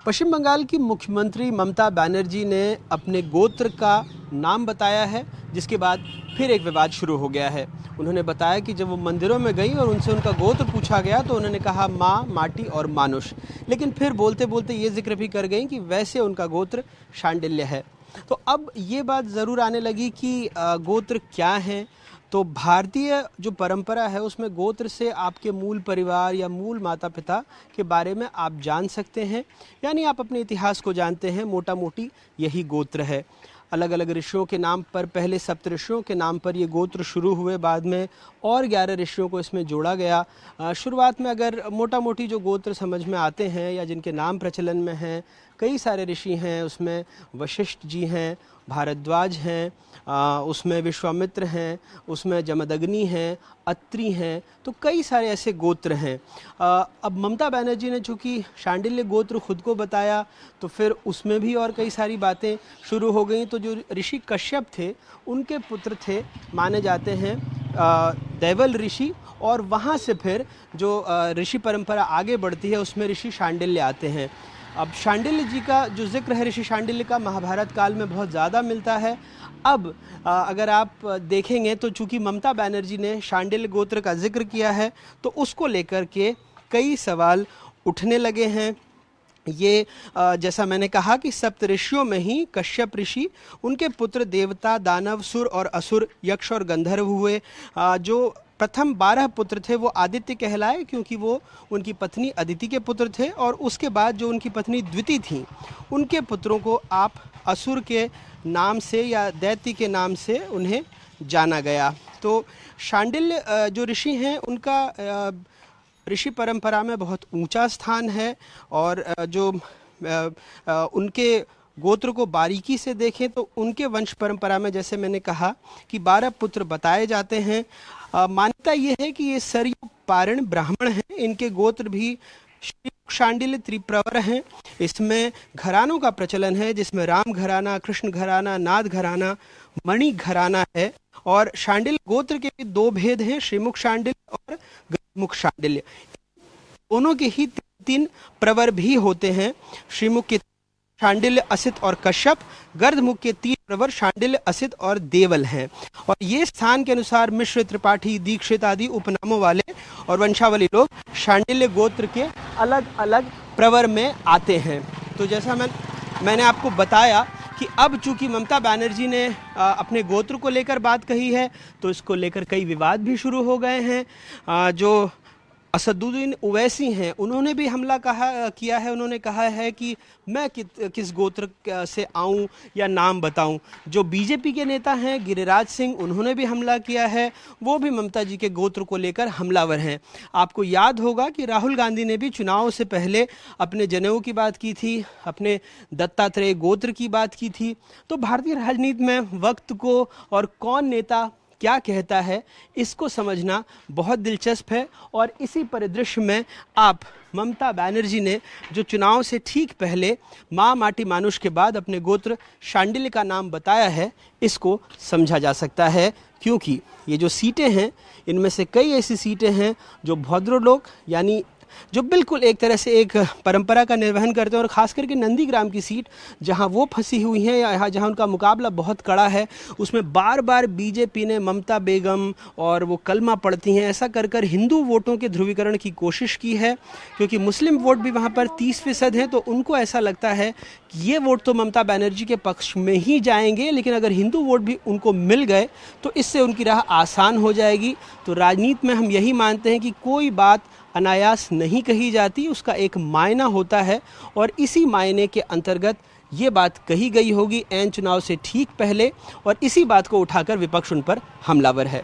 पश्चिम बंगाल की मुख्यमंत्री ममता बनर्जी ने अपने गोत्र का नाम बताया है, जिसके बाद फिर एक विवाद शुरू हो गया है। उन्होंने बताया कि जब वो मंदिरों में गई और उनसे उनका गोत्र पूछा गया तो उन्होंने कहा माँ, माटी और मानुष, लेकिन फिर बोलते बोलते ये जिक्र भी कर गई कि वैसे उनका गोत्र शांडिल्य है। तो अब ये बात ज़रूर आने लगी कि गोत्र क्या हैं। तो भारतीय जो परंपरा है उसमें गोत्र से आपके मूल परिवार या मूल माता पिता के बारे में आप जान सकते हैं, यानी आप अपने इतिहास को जानते हैं। मोटा मोटी यही गोत्र है। अलग अलग ऋषियों के नाम पर, पहले सप्त ऋषियों के नाम पर ये गोत्र शुरू हुए, बाद में और 11 ऋषियों को इसमें जोड़ा गया। शुरुआत में अगर मोटा मोटी जो गोत्र समझ में आते हैं या जिनके नाम प्रचलन में हैं, कई सारे ऋषि हैं। उसमें वशिष्ठ जी हैं, भारद्वाज हैं, उसमें विश्वामित्र हैं, उसमें जमदग्नि हैं, अत्रि हैं। तो कई सारे ऐसे गोत्र हैं। अब ममता बनर्जी ने चूँकि शांडिल्य गोत्र खुद को बताया तो फिर उसमें भी और कई सारी बातें शुरू हो गई। तो जो ऋषि कश्यप थे उनके पुत्र थे माने जाते हैं दैवल ऋषि, और वहाँ से फिर जो ऋषि परंपरा आगे बढ़ती है उसमें ऋषि शांडिल्य आते हैं। अब शांडिल्य जी का जो जिक्र है ऋषि शांडिल्य का महाभारत काल में बहुत ज़्यादा मिलता है। अब अगर आप देखेंगे तो चूंकि ममता बनर्जी ने शांडिल्य गोत्र का जिक्र किया है तो उसको लेकर के कई सवाल उठने लगे हैं। ये जैसा मैंने कहा कि सप्त ऋषियों में ही कश्यप ऋषि, उनके पुत्र देवता, दानव, सुर और असुर, यक्ष और गंधर्व हुए। जो प्रथम 12 पुत्र थे वो आदित्य कहलाए क्योंकि वो उनकी पत्नी अदिति के पुत्र थे, और उसके बाद जो उनकी पत्नी द्विति थी उनके पुत्रों को आप असुर के नाम से या दैत्य के नाम से उन्हें जाना गया। तो शांडिल्य जो ऋषि हैं उनका ऋषि परंपरा में बहुत ऊंचा स्थान है, और जो उनके गोत्र को बारीकी से देखें तो उनके वंश परंपरा में जैसे मैंने कहा कि 12 पुत्र बताए जाते हैं। मान्यता ये है कि ये सरयू पारण ब्राह्मण हैं। इनके गोत्र भी शांडिल्य त्रिप्रवर हैं। इसमें घरानों का प्रचलन है, जिसमें राम घराना, कृष्ण घराना, नाद घराना, मणि घराना है। और शांडिल्य गोत्र के 2 भेद हैं, श्रीमुख शांडिल्य और गर्दमुख शांडिल्य। दोनों के ही 3 प्रवर भी होते हैं। श्रीमुख के शांडिल्य, असित और कश्यप, गर्दमुख के 3 प्रवर शांडिल्य, असित और देवल हैं। और ये स्थान के अनुसार मिश्र, त्रिपाठी, दीक्षित आदि उपनामों वाले और वंशावली लोग शांडिल्य गोत्र के अलग अलग प्रवर में आते हैं। तो जैसा मैंने आपको बताया कि अब चूंकि ममता बनर्जी ने अपने गोत्र को लेकर बात कही है तो इसको लेकर कई विवाद भी शुरू हो गए हैं। जो असदुद्दीन ओवैसी हैं उन्होंने भी हमला किया है। उन्होंने कहा है कि मैं किस गोत्र से आऊं या नाम बताऊं। जो बीजेपी के नेता हैं गिरिराज सिंह, उन्होंने भी हमला किया है। वो भी ममता जी के गोत्र को लेकर हमलावर हैं। आपको याद होगा कि राहुल गांधी ने भी चुनाव से पहले अपने जनेऊ की बात की थी, अपने दत्तात्रेय गोत्र की बात की थी। तो भारतीय राजनीति में वक्त को और कौन नेता क्या कहता है इसको समझना बहुत दिलचस्प है। और इसी परिदृश्य में आप ममता बनर्जी ने जो चुनाव से ठीक पहले माँ, माटी, मानुष के बाद अपने गोत्र शांडिल्य का नाम बताया है, इसको समझा जा सकता है। क्योंकि ये जो सीटें हैं इनमें से कई ऐसी सीटें हैं जो भद्र लोग, यानी जो बिल्कुल एक तरह से एक परंपरा का निर्वहन करते हैं, और ख़ास करके नंदीग्राम की सीट जहां वो फंसी हुई हैं या जहां उनका मुकाबला बहुत कड़ा है, उसमें बार बार बीजेपी ने ममता बेगम और वो कलमा पढ़ती हैं ऐसा कर कर हिंदू वोटों के ध्रुवीकरण की कोशिश की है। क्योंकि मुस्लिम वोट भी वहां पर 30% हैं, तो उनको ऐसा लगता है कि ये वोट तो ममता बनर्जी के पक्ष में ही जाएंगे, लेकिन अगर हिंदू वोट भी उनको मिल गए तो इससे उनकी राह आसान हो जाएगी। तो राजनीति में हम यही मानते हैं कि कोई बात अनायास नहीं कही जाती, उसका एक मायना होता है, और इसी मायने के अंतर्गत ये बात कही गई होगी ऐन चुनाव से ठीक पहले, और इसी बात को उठाकर विपक्ष उन पर हमलावर है।